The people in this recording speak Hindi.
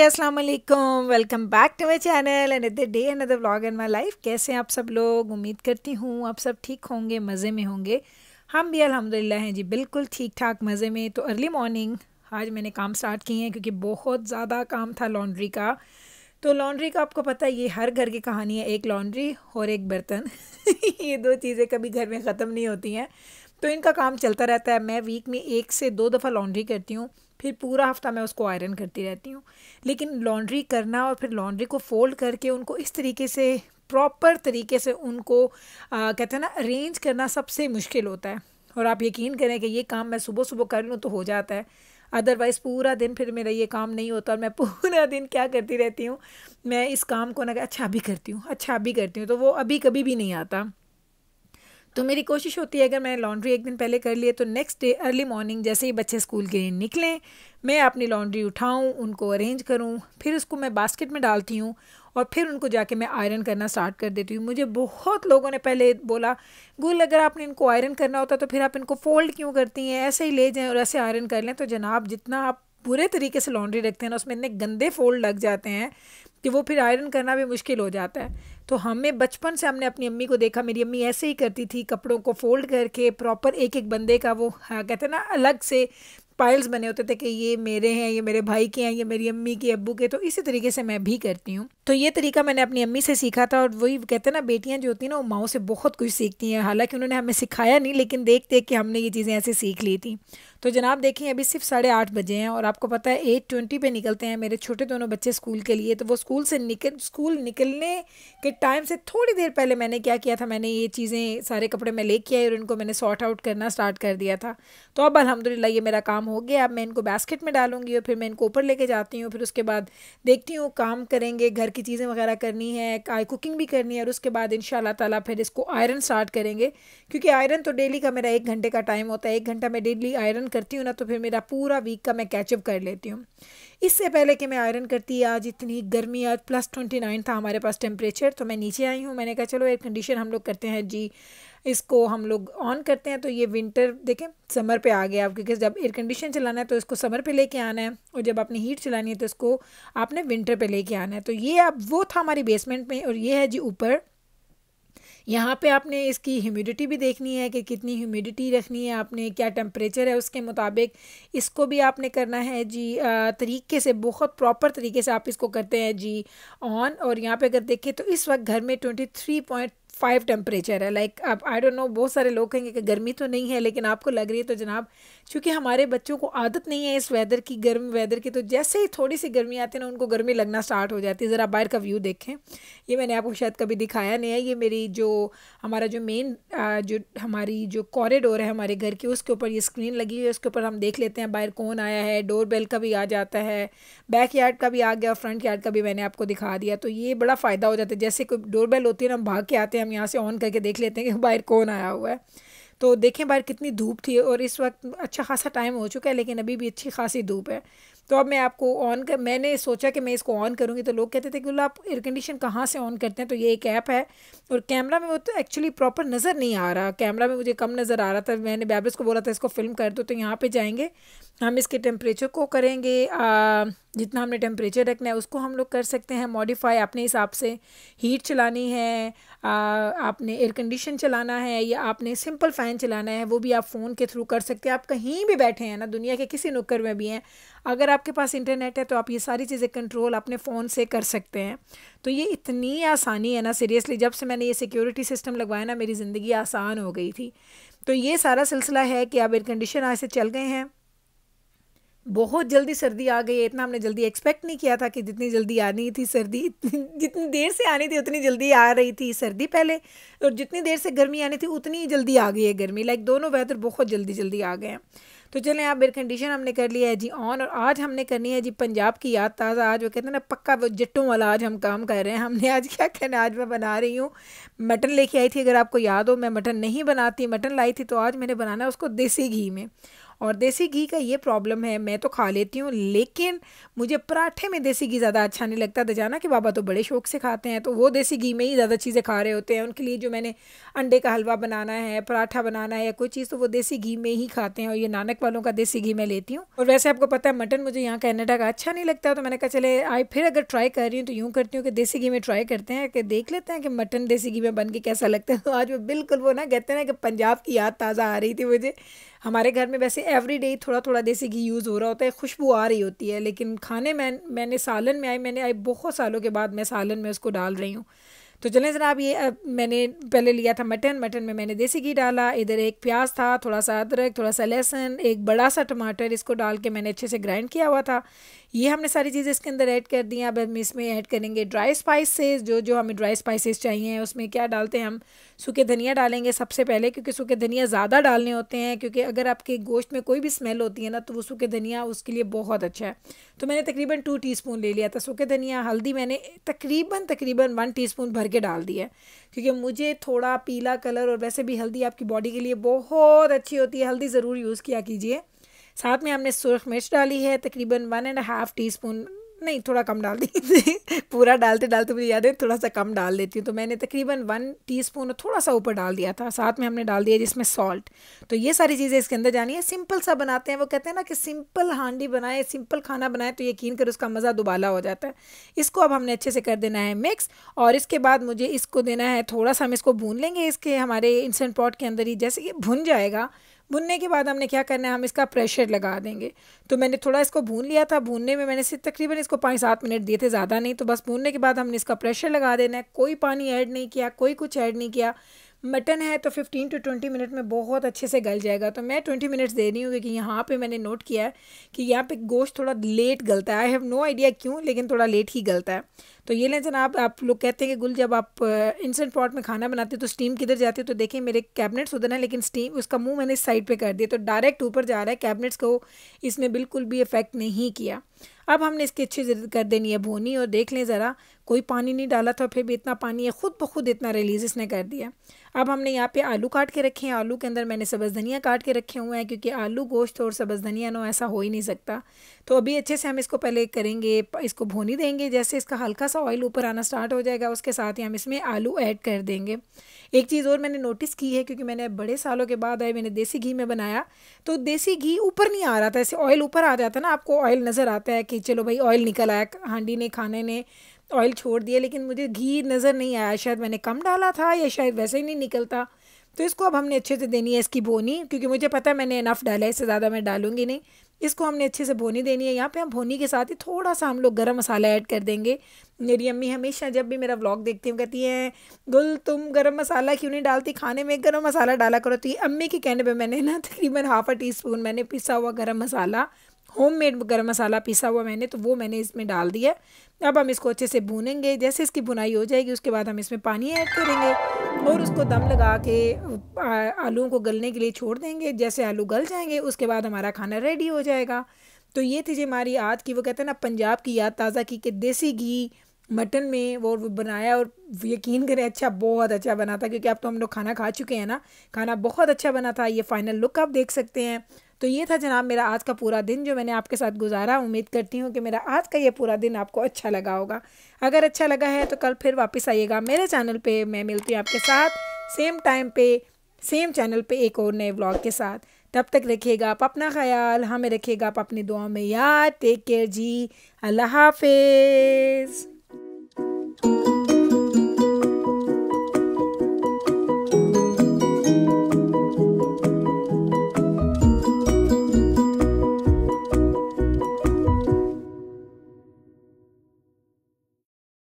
अस्सलाम वालेकुम, welcome back to my channel another day another vlog in my life. कैसे हैं आप सब लोग? उम्मीद करती हूँ आप सब ठीक होंगे, मज़े में होंगे। हम भी अल्हम्दुलिल्लाह हैं जी, बिल्कुल ठीक ठाक मज़े में। तो अर्ली मॉर्निंग आज मैंने काम स्टार्ट किए हैं क्योंकि बहुत ज़्यादा काम था लॉन्ड्री का। तो लॉन्ड्री का आपको पता है, ये हर घर की कहानी है, एक लॉन्ड्री और एक बर्तन। ये दो चीज़ें कभी घर में ख़त्म नहीं होती हैं, तो इनका काम चलता रहता है। मैं वीक में 1 से 2 दफ़ा लॉन्ड्री करती हूँ, फिर पूरा हफ्ता मैं उसको आयरन करती रहती हूँ। लेकिन लॉन्ड्री करना और फिर लॉन्ड्री को फ़ोल्ड करके उनको इस तरीके से प्रॉपर तरीके से उनको कहते हैं ना, अरेंज करना सबसे मुश्किल होता है। और आप यकीन करें कि ये काम मैं सुबह सुबह कर लूँ तो हो जाता है, अदरवाइज़ पूरा दिन फिर मेरा ये काम नहीं होता। और मैं पूरा दिन क्या करती रहती हूँ, मैं इस काम को ना अच्छा अभी करती हूँ, अच्छा अभी करती हूँ, तो वो अभी कभी भी नहीं आता। तो मेरी कोशिश होती है अगर मैं लॉन्ड्री एक दिन पहले कर लिए तो नेक्स्ट डे अर्ली मॉर्निंग जैसे ही बच्चे स्कूल के लिए निकलें, मैं अपनी लॉन्ड्री उठाऊं, उनको अरेंज करूं, फिर उसको मैं बास्केट में डालती हूं और फिर उनको जाके मैं आयरन करना स्टार्ट कर देती हूँ। मुझे बहुत लोगों ने पहले बोला, गुल अगर आपने इनको आयरन करना होता तो फिर आप इनको फ़ोल्ड क्यों करती हैं, ऐसे ही ले जाएँ और ऐसे आयरन कर लें। तो जनाब, जितना आप बुरे तरीके से लॉन्ड्री रखते हैं ना, उसमें इतने गंदे फ़ोल्ड लग जाते हैं कि वो फिर आयरन करना भी मुश्किल हो जाता है। तो हमें बचपन से हमने अपनी अम्मी को देखा, मेरी अम्मी ऐसे ही करती थी, कपड़ों को फ़ोल्ड करके प्रॉपर एक एक बंदे का वो, हाँ, कहते हैं ना, अलग से पाइल्स बने होते थे कि ये मेरे हैं, ये मेरे भाई के हैं, ये मेरी अम्मी के, अब्बू के। तो इसी तरीके से मैं भी करती हूँ। तो ये तरीका मैंने अपनी अम्मी से सीखा था। और वही कहते हैं ना, बेटियाँ जो होती हैं ना, वो माओ से बहुत कुछ सीखती हैं। हालांकि उन्होंने हमें सिखाया नहीं, लेकिन देख देख के हमने ये चीज़ें ऐसे सीख ली थी। तो जनाब देखें, अभी सिर्फ 8:30 बजे हैं और आपको पता है 8:20 पे निकलते हैं मेरे छोटे दोनों बच्चे स्कूल के लिए। तो वो स्कूल निकलने के टाइम से थोड़ी देर पहले मैंने क्या किया था, मैंने ये चीज़ें, सारे कपड़े मैं लेके आई और इनको मैंने सॉर्ट आउट करना स्टार्ट कर दिया था। तो अब अल्हम्दुलिल्लाह ये मेरा काम हो गया। अब मैं इनको बास्केट में डालूंगी और फिर मैं इनको ऊपर लेके जाती हूँ। फिर उसके बाद देखती हूँ, काम करेंगे, घर की चीज़ें वगैरह करनी है, कुकिंग भी करनी है, और उसके बाद इंशाल्लाह ताला फिर इसको आयरन स्टार्ट करेंगे। क्योंकि आयरन तो डेली का मेरा 1 घंटे का टाइम होता है, 1 घंटा मैं डेली आयरन करती हूँ ना, तो फिर मेरा पूरा वीक का मैं कैचअप कर लेती हूँ। इससे पहले कि मैं आयरन करती, आज इतनी गर्मी, आज +29 था हमारे पास टेम्परेचर। तो मैं नीचे आई हूँ, मैंने कहा चलो एयर कंडीशन हम लोग करते हैं जी, इसको हम लोग ऑन करते हैं। तो ये विंटर देखें, समर पे आ गया अब, क्योंकि जब एयर कंडीशन चलाना है तो इसको समर पे लेके आना है, और जब आपने हीट चलानी है तो इसको आपने विंटर पे लेके आना है। तो ये अब वो था हमारी बेसमेंट में, और ये है जी ऊपर। यहाँ पे आपने इसकी ह्यूमिडिटी भी देखनी है कि कितनी ह्यूमिडिटी रखनी है आपने, क्या टेम्परेचर है, उसके मुताबिक इसको भी आपने करना है जी तरीके से, बहुत प्रॉपर तरीके से आप इसको करते हैं जी ऑन। और यहाँ पे अगर देखें तो इस वक्त घर में 23.5 टेम्परेचर है। लाइक अब आई डोंट नो, बहुत सारे लोग कहेंगे कि गर्मी तो नहीं है, लेकिन आपको लग रही है। तो जनाब, चूँकि हमारे बच्चों को आदत नहीं है इस वेदर की, गर्म वेदर की, तो जैसे ही थोड़ी सी गर्मी आती है ना, उनको गर्मी लगना स्टार्ट हो जाती है। ज़रा बाहर का व्यू देखें, ये मैंने आपको शायद कभी दिखाया नहीं है। ये मेरी जो हमारा जो मेन जो हमारी जो कॉरिडोर है हमारे घर की, उसके ऊपर ये स्क्रीन लगी हुई है, उसके ऊपर हम देख लेते हैं बाहर कौन आया है। डोर बेल का भी आ जाता है, बैक यार्ड का भी आ गया, फ्रंट यार्ड का भी मैंने आपको दिखा दिया। तो ये बड़ा फ़ायदा हो जाता है, जैसे कोई डोर बेल होती है ना, हम भाग के आते हैं, हम यहाँ से ऑन करके देख लेते हैं कि बाहर कौन आया हुआ है। तो देखें बाहर कितनी धूप थी, और इस वक्त अच्छा खासा टाइम हो चुका है, लेकिन अभी भी अच्छी खासी धूप है। तो अब मैं आपको ऑन कर, मैंने सोचा कि मैं इसको ऑन करूँगी। तो लोग कहते थे कि आप एयर कंडीशन कहाँ से ऑन करते हैं? तो ये एक ऐप है, और कैमरा में वो तो एक्चुअली प्रॉपर नज़र नहीं आ रहा, कैमरा में मुझे कम नज़र आ रहा था। मैंने बैबर्स को बोला था इसको फिल्म कर दो। तो यहाँ पे जाएंगे, हम इसके टेम्परेचर को करेंगे, जितना हमने टेम्परेचर रखना है उसको हम लोग कर सकते हैं मॉडिफाई अपने हिसाब से। हीट चलानी है, आपने एयर कंडीशन चलाना है, या आपने सिंपल फ़ैन चलाना है, वो भी आप फ़ोन के थ्रू कर सकते हैं। आप कहीं भी बैठे हैं ना, दुनिया के किसी नुक्कड़ में भी हैं, अगर आपके पास इंटरनेट है तो आप ये सारी चीज़ें कंट्रोल अपने फ़ोन से कर सकते हैं। तो ये इतनी आसानी है ना, सीरियसली, जब से मैंने ये सिक्योरिटी सिस्टम लगवाया ना, मेरी ज़िंदगी आसान हो गई थी। तो ये सारा सिलसिला है कि अब एयर कंडीशन ऐसे चल गए हैं। बहुत जल्दी सर्दी आ गई है, इतना हमने जल्दी एक्सपेक्ट नहीं किया था कि जितनी जल्दी आनी थी सर्दी, जितनी देर से आनी थी उतनी जल्दी आ रही थी सर्दी पहले, और जितनी देर से गर्मी आनी थी उतनी जल्दी आ गई है गर्मी। लाइक दोनों वेदर बहुत जल्दी जल्दी आ गए हैं। तो चलें, आप एयर कंडीशन हमने कर लिया है जी ऑन, और आज हमने करनी है जी पंजाब की याद ताज़ा। आज वो कहते हैं ना, पक्का वो जट्टों वाला आज हम काम कर रहे हैं। हमने आज क्या कहना, आज मैं बना रही हूँ, मटन लेके आई थी, अगर आपको याद हो। मैं मटन नहीं बनाती, मटन लाई थी, तो आज मैंने बनाना है उसको देसी घी में। और देसी घी का ये प्रॉब्लम है, मैं तो खा लेती हूँ लेकिन मुझे पराठे में देसी घी ज़्यादा अच्छा नहीं लगता। तो जाना कि बाबा तो बड़े शौक से खाते हैं, तो वो देसी घी में ही ज़्यादा चीज़ें खा रहे होते हैं। उनके लिए जो मैंने अंडे का हलवा बनाना है, पराठा बनाना है या कोई चीज़, तो वो देसी घी में ही खाते हैं। और ये नानक वालों का देसी घी मैं लेती हूँ। और वैसे आपको पता है मटन मुझे यहाँ कनाडा का अच्छा नहीं लगता, तो मैंने कहा चले फिर अगर ट्राई कर रही हूँ तो यूँ करती हूँ कि देसी घी में ट्राई करते हैं, कि देख लेते हैं कि मटन देसी घी में बन के कैसा लगता है। तो आज वो बिल्कुल वो ना कहते हैं ना कि पंजाब की याद ताज़ा आ रही थी मुझे। हमारे घर में वैसे एवरी डे थोड़ा थोड़ा देसी घी यूज़ हो रहा होता है, खुशबू आ रही होती है, लेकिन खाने में मैंने सालन में मैंने बहुत सालों के बाद मैं सालन में उसको डाल रही हूँ। तो चलें जनाब, ये मैंने पहले लिया था मटन में मैंने देसी घी डाला, इधर एक प्याज था, थोड़ा सा अदरक, थोड़ा सा लहसुन, एक बड़ा सा टमाटर, इसको डाल के मैंने अच्छे से ग्राइंड किया हुआ था। ये हमने सारी चीज़ें इसके अंदर ऐड कर दी हैं। अब हम इसमें ऐड करेंगे ड्राई स्पाइसेस, जो हमें ड्राई स्पाइसेस चाहिए। उसमें क्या डालते हैं हम, सूखे धनिया डालेंगे सबसे पहले, क्योंकि सूखे धनिया ज़्यादा डालने होते हैं, क्योंकि अगर आपके गोश्त में कोई भी स्मेल होती है ना तो वो सूखे धनिया उसके लिए बहुत अच्छा है। तो मैंने तकरीबन 2 टीस्पून ले लिया था सूखे धनिया। हल्दी मैंने तकरीबन 1 टीस्पून भर के डाल दिया, क्योंकि मुझे थोड़ा पीला कलर, और वैसे भी हल्दी आपकी बॉडी के लिए बहुत अच्छी होती है, हल्दी ज़रूर यूज़ किया कीजिए। साथ में हमने सुरख मिर्च डाली है तकरीबन 1.5 टीस्पून, नहीं थोड़ा कम डाल दी थी पूरा डालते डालते मुझे याद है थोड़ा सा कम डाल देती हूँ, तो मैंने तकरीबन 1 टीस्पून थोड़ा सा ऊपर डाल दिया था। साथ में हमने डाल दिया जिसमें सॉल्ट। तो ये सारी चीज़ें इसके अंदर जानी है। सिंपल सा बनाते हैं, वो कहते हैं ना कि सिंपल हांडी बनाए, सिंपल खाना बनाए तो यकीन कर उसका मज़ा दुबाला हो जाता है। इसको अब हमने अच्छे से कर देना है मिक्स, और इसके बाद मुझे इसको देना है थोड़ा सा, हम इसको भून लेंगे इसके हमारे इंस्टेंट पॉट के अंदर ही। जैसे कि भुन जाएगा, भुनने के बाद हमने क्या करना है, हम इसका प्रेशर लगा देंगे। तो मैंने थोड़ा इसको भून लिया था, भूनने में मैंने सिर्फ तकरीबन इसको 5-7 मिनट दिए थे, ज़्यादा नहीं। तो बस भूनने के बाद हमने इसका प्रेशर लगा देना है। कोई पानी ऐड नहीं किया, कोई कुछ ऐड नहीं किया। मटन है तो 15 to 20 मिनट में बहुत अच्छे से गल जाएगा। तो मैं 20 मिनट्स दे रही हूँ, क्योंकि यहाँ पे मैंने नोट किया है कि यहाँ पे गोश्त थोड़ा लेट गलता है। आई हैव नो आइडिया क्यों, लेकिन थोड़ा लेट ही गलता है। तो ये लें जनाब, आप लोग कहते हैं कि गुल जब आप इंस्टेंट पॉट में खाना बनाते हो तो स्टीम किधर जाती है, तो देखिए मेरे कैबिनेट्स उधर है, लेकिन स्टीम उसका मुंह मैंने इस साइड पे कर दिया, तो डायरेक्ट ऊपर जा रहा है। कैबिनेट्स को इसने बिल्कुल भी इफेक्ट नहीं किया। अब हमने इसकी अच्छी से कर देनी है भूनी, और देख लें ज़रा, कोई पानी नहीं डाला था, फिर भी इतना पानी है, खुद ब खुद इतना रिलीज़ इसने कर दिया। अब हमने यहाँ पे आलू काट के रखे हैं, आलू के अंदर मैंने सब्ज़ धनिया काट के रखे हुए हैं, क्योंकि आलू गोश्त और सब्ज़ धनिया नो ऐसा हो ही नहीं सकता। तो अभी अच्छे से हम इसको पहले करेंगे, इसको भूनी देंगे। जैसे इसका हल्का सा ऑयल ऊपर आना स्टार्ट हो जाएगा, उसके साथ ही हम इसमें आलू ऐड कर देंगे। एक चीज़ और मैंने नोटिस की है, क्योंकि मैंने बड़े सालों के बाद मैंने देसी घी में बनाया, तो देसी घी ऊपर नहीं आ रहा था। ऐसे ऑयल ऊपर आ जाता है ना, आपको ऑयल नज़र आता है कि चलो भाई ऑयल निकल आया, हांडी ने, खाने ने ऑयल छोड़ दिया, लेकिन मुझे घी नज़र नहीं आया। शायद मैंने कम डाला था या शायद वैसे ही नहीं निकलता। तो इसको अब हमने अच्छे से देनी है इसकी भोनी, क्योंकि मुझे पता है मैंने इनफ डाला है, इससे ज़्यादा मैं डालूंगी नहीं। इसको हमने अच्छे से भोनी देनी है। यहाँ पे हम भोनी के साथ ही थोड़ा सा हम लोग गरम मसाला ऐड कर देंगे। मेरी अम्मी हमेशा जब भी मेरा व्लॉग देखती हूँ कहती हैं, गुल तुम गरम मसाला क्यों नहीं डालती खाने में, गरम मसाला डाला करो। तो ये अम्मी के कहने पे मैंने ना तकरीबन ½ टीस्पून मैंने पिसा हुआ गरम मसाला, होममेड गरम मसाला पिसा हुआ मैंने, तो वो मैंने इसमें डाल दिया। अब हम इसको अच्छे से भूनेंगे। जैसे इसकी भुनाई हो जाएगी उसके बाद हम इसमें पानी ऐड करेंगे और उसको दम लगा के आलूओं को गलने के लिए छोड़ देंगे। जैसे आलू गल जाएंगे उसके बाद हमारा खाना रेडी हो जाएगा। तो ये थी जी हमारी आज की, वो कहते हैं ना, पंजाब की याद ताज़ा की, कि देसी घी मटन में वो बनाया, और यकीन करें अच्छा, बहुत अच्छा बना था। क्योंकि अब तो हम लोग खाना खा चुके हैं ना, खाना बहुत अच्छा बना था। ये फाइनल लुक आप देख सकते हैं। तो ये था जनाब मेरा आज का पूरा दिन जो मैंने आपके साथ गुजारा। उम्मीद करती हूँ कि मेरा आज का ये पूरा दिन आपको अच्छा लगा होगा। अगर अच्छा लगा है तो कल फिर वापस आइएगा मेरे चैनल पे। मैं मिलती हूँ आपके साथ सेम टाइम पे, सेम चैनल पे एक और नए व्लॉग के साथ। तब तक रखिएगा आप अपना ख्याल, हमें रखिएगा आप अपनी दुआ में याद। टेक केयर जी, अल्लाह हाफिज़।